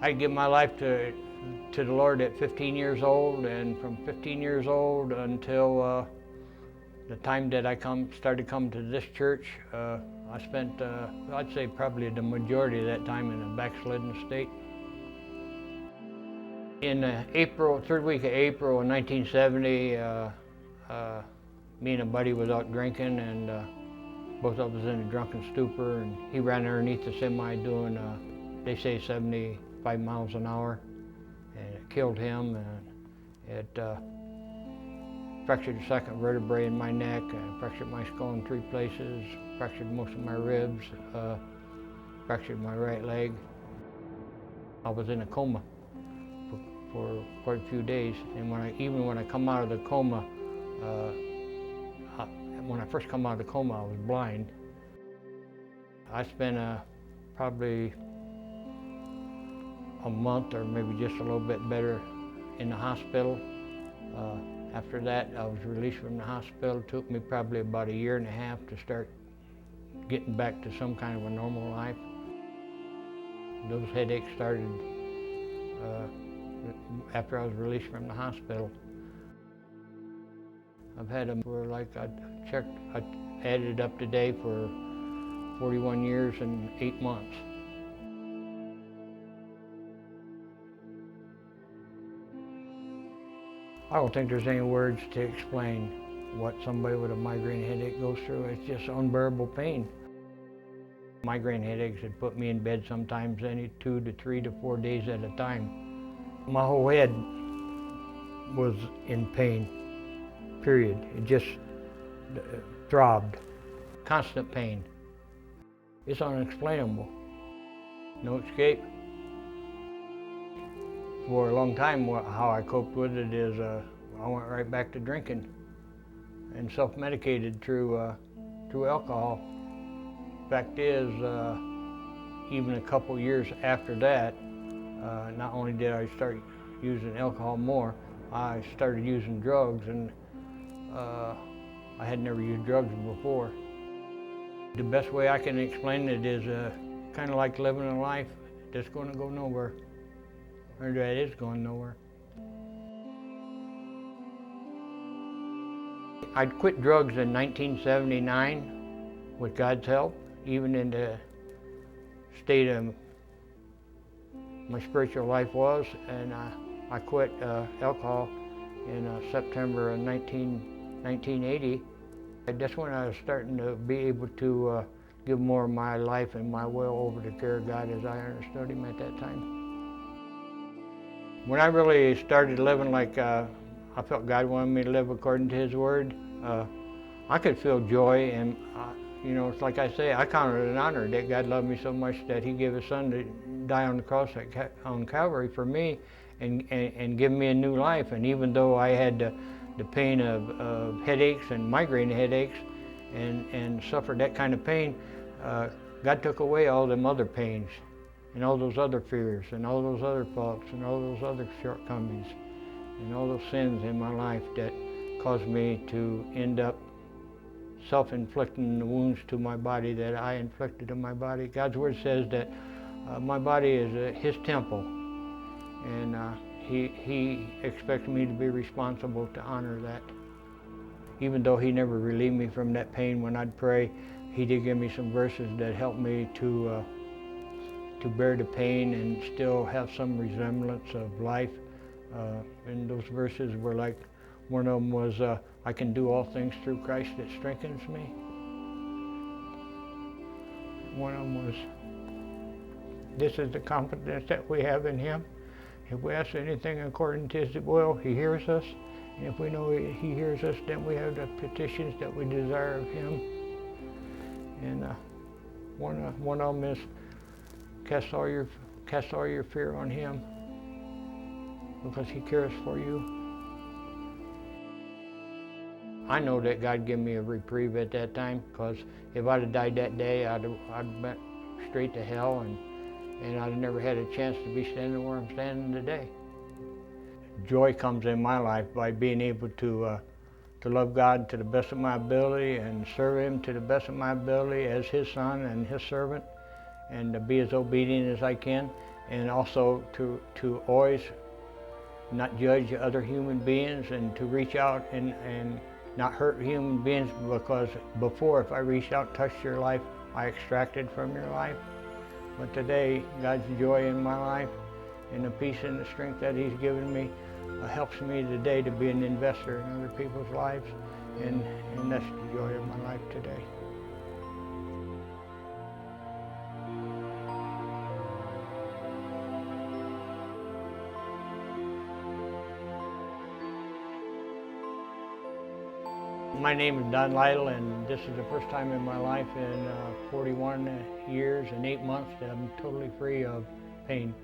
I gave my life to the Lord at 15 years old, and from 15 years old until the time that I started coming to this church, I spent, I'd say probably the majority of that time in a backslidden state. In third week of April in 1970, me and a buddy was out drinking, and both of us in a drunken stupor, and he ran underneath the semi doing, they say 75 miles an hour, and it killed him, and it fractured the second vertebrae in my neck, fractured my skull in 3 places, fractured most of my ribs, fractured my right leg. I was in a coma for quite a few days, and even when I come out of the coma, when I first come out of the coma, I was blind. I spent probably a month or maybe just a little bit better in the hospital. After that, I was released from the hospital. It took me probably about 1.5 years to start getting back to some kind of a normal life. Those headaches started after I was released from the hospital. I've had them for, like, I added up today for 41 years and 8 months. I don't think there's any words to explain what somebody with a migraine headache goes through. It's just unbearable pain. Migraine headaches had put me in bed sometimes 2 to 3 to 4 days at a time. My whole head was in pain, period. It just throbbed. Constant pain. It's unexplainable. No escape. For a long time, how I coped with it is I went right back to drinking and self-medicated through alcohol. Fact is, even a couple years after that, not only did I start using alcohol more, I started using drugs, and I had never used drugs before. The best way I can explain it is kind of like living a life that's going to go nowhere. Or that is going nowhere. I'd quit drugs in 1979 with God's help, even in the state of my spiritual life was, and I quit alcohol in September of 1980. That's when I was starting to be able to give more of my life and my will over to the care of God as I understood Him at that time. When I really started living like I felt God wanted me to live according to His Word, I could feel joy, and you know, it's like I say, I count it an honor that God loved me so much that He gave His Son to die on the cross on Calvary for me, and give me a new life. And even though I had the pain of headaches and migraine headaches, and suffered that kind of pain, God took away all them other pains, and all those other fears, and all those other faults, and all those other shortcomings, and all those sins in my life that caused me to end up self-inflicting the wounds to my body that I inflicted to my body. God's Word says that my body is His temple, and He expects me to be responsible to honor that. Even though He never relieved me from that pain when I'd pray, He did give me some verses that helped me to bear the pain and still have some resemblance of life. And those verses were like, one of them was, I can do all things through Christ that strengthens me. One of them was, this is the confidence that we have in Him. If we ask anything according to His will, He hears us. And if we know He hears us, then we have the petitions that we desire of Him. And one of them is, cast all your fear on Him, because He cares for you. I know that God gave me a reprieve at that time, because if I'd have died that day, I'd went straight to hell, and I'd have never had a chance to be standing where I'm standing today. Joy comes in my life by being able to love God to the best of my ability and serve Him to the best of my ability as His son and His servant, and to be as obedient as I can, and also to always not judge other human beings, and to reach out and not hurt human beings, because before, if I reached out and touched your life, I extracted from your life. But today, God's joy in my life and the peace and the strength that He's given me helps me today to be an investor in other people's lives, and that's the joy of my life today. My name is Don Lytle, and this is the first time in my life in 41 years and 8 months that I'm totally free of pain.